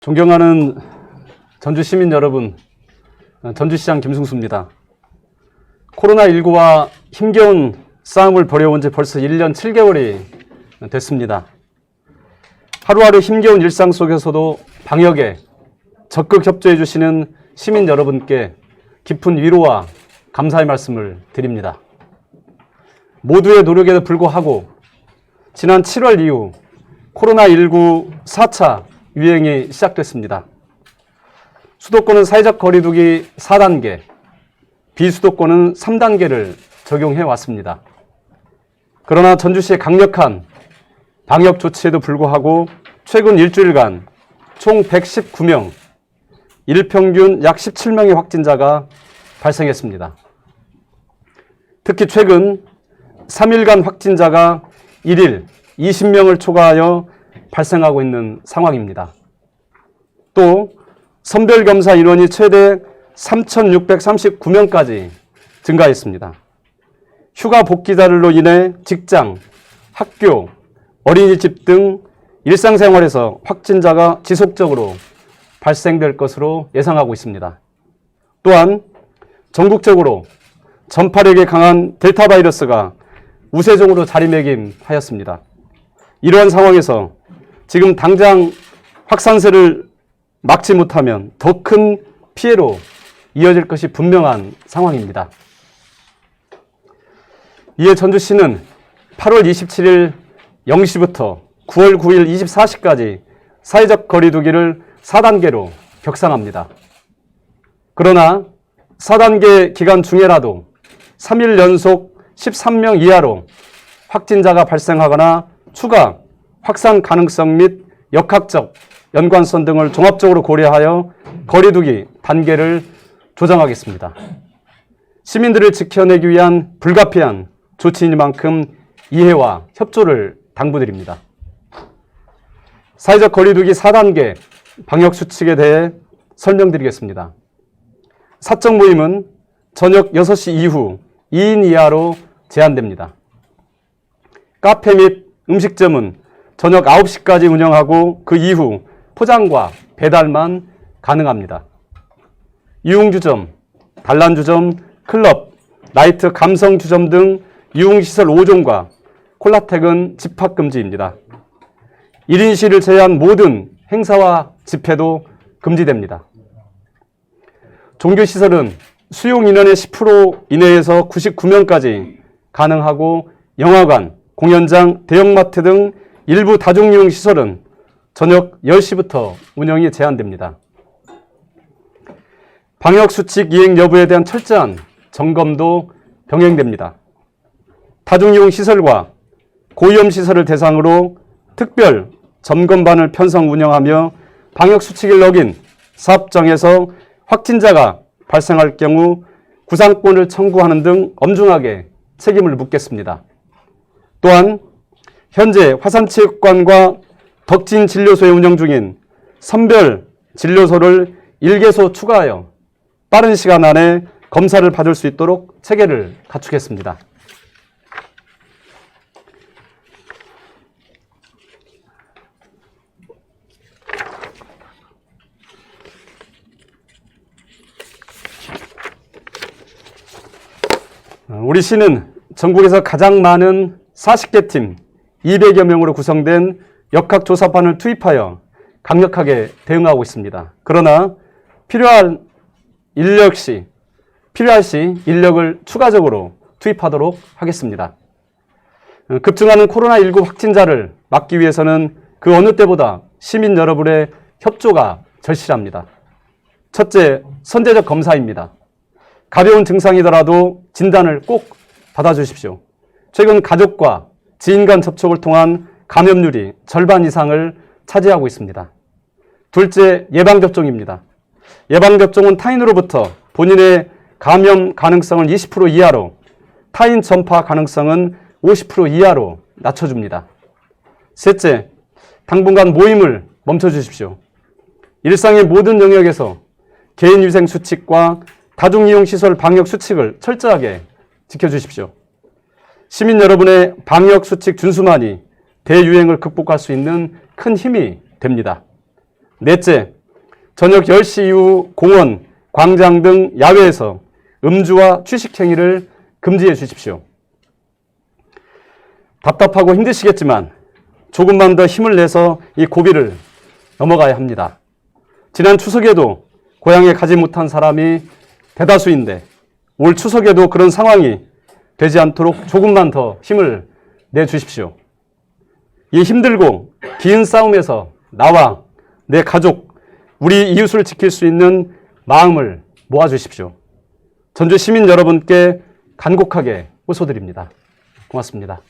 존경하는 전주 시민 여러분, 전주시장 김승수입니다. 코로나19와 힘겨운 싸움을 벌여온 지 벌써 1년 7개월이 됐습니다. 하루하루 힘겨운 일상 속에서도 방역에 적극 협조해 주시는 시민 여러분께 깊은 위로와 감사의 말씀을 드립니다. 모두의 노력에도 불구하고 지난 7월 이후 코로나19 4차 유행이 시작됐습니다. 수도권은 사회적 거리두기 4단계, 비수도권은 3단계를 적용해 왔습니다. 그러나 전주시의 강력한 방역 조치에도 불구하고 최근 일주일간 총 119명, 일평균 약 17명의 확진자가 발생했습니다. 특히 최근 3일간 확진자가 1일 20명을 초과하여 발생하고 있는 상황입니다. 또 선별검사 인원이 최대 3,639명까지 증가했습니다. 휴가 복귀자들로 인해 직장, 학교, 어린이집 등 일상생활에서 확진자가 지속적으로 발생될 것으로 예상하고 있습니다. 또한 전국적으로 전파력이 강한 델타 바이러스가 우세종으로 자리매김하였습니다. 이러한 상황에서 지금 당장 확산세를 막지 못하면 더 큰 피해로 이어질 것이 분명한 상황입니다. 이에 전주시는 8월 27일 0시부터 9월 9일 24시까지 사회적 거리두기를 4단계로 격상합니다. 그러나 4단계 기간 중에라도 3일 연속 13명 이하로 확진자가 발생하거나 추가 확산 가능성 및 역학적 연관성 등을 종합적으로 고려하여 거리두기 단계를 조정하겠습니다. 시민들을 지켜내기 위한 불가피한 조치이니만큼 이해와 협조를 당부드립니다. 사회적 거리두기 4단계 방역수칙에 대해 설명드리겠습니다. 사적 모임은 저녁 6시 이후 2인 이하로 제한됩니다. 카페 및 음식점은 저녁 9시까지 운영하고 그 이후 포장과 배달만 가능합니다. 유흥주점, 단란주점, 클럽, 나이트 감성주점 등 유흥시설 5종과 콜라텍은 집합금지입니다. 1인 시를 제외한 모든 행사와 집회도 금지됩니다. 종교시설은 수용 인원의 10% 이내에서 99명까지 가능하고 영화관, 공연장, 대형마트 등 일부 다중이용 시설은 저녁 10시부터 운영이 제한됩니다. 방역수칙 이행 여부에 대한 철저한 점검도 병행됩니다. 다중이용 시설과 고위험시설을 대상으로 특별 점검반을 편성 운영하며 방역수칙을 어긴 사업장에서 확진자가 발생할 경우 구상권을 청구하는 등 엄중하게 책임을 묻겠습니다. 또한 현재 화산체육관과 덕진진료소에 운영 중인 선별 진료소를 1개소 추가하여 빠른 시간 안에 검사를 받을 수 있도록 체계를 갖추겠습니다. 우리 시는 전국에서 가장 많은 40개 팀 200여 명으로 구성된 역학조사반을 투입하여 강력하게 대응하고 있습니다. 그러나 필요할 시 인력을 추가적으로 투입하도록 하겠습니다. 급증하는 코로나19 확진자를 막기 위해서는 그 어느 때보다 시민 여러분의 협조가 절실합니다. 첫째, 선제적 검사입니다. 가벼운 증상이더라도 진단을 꼭 받아주십시오. 최근 가족과 지인 간 접촉을 통한 감염률이 절반 이상을 차지하고 있습니다. 둘째, 예방접종입니다. 예방접종은 타인으로부터 본인의 감염 가능성을 20% 이하로, 타인 전파 가능성은 50% 이하로 낮춰줍니다. 셋째, 당분간 모임을 멈춰주십시오. 일상의 모든 영역에서 개인위생 수칙과 다중이용시설 방역 수칙을 철저하게 지켜주십시오. 시민 여러분의 방역수칙 준수만이 대유행을 극복할 수 있는 큰 힘이 됩니다. 넷째, 저녁 10시 이후 공원, 광장 등 야외에서 음주와 취식 행위를 금지해 주십시오. 답답하고 힘드시겠지만 조금만 더 힘을 내서 이 고비를 넘어가야 합니다. 지난 추석에도 고향에 가지 못한 사람이 대다수인데 올 추석에도 그런 상황이 되지 않도록 조금만 더 힘을 내주십시오. 이 힘들고 긴 싸움에서 나와 내 가족, 우리 이웃을 지킬 수 있는 마음을 모아주십시오. 전주 시민 여러분께 간곡하게 호소드립니다. 고맙습니다.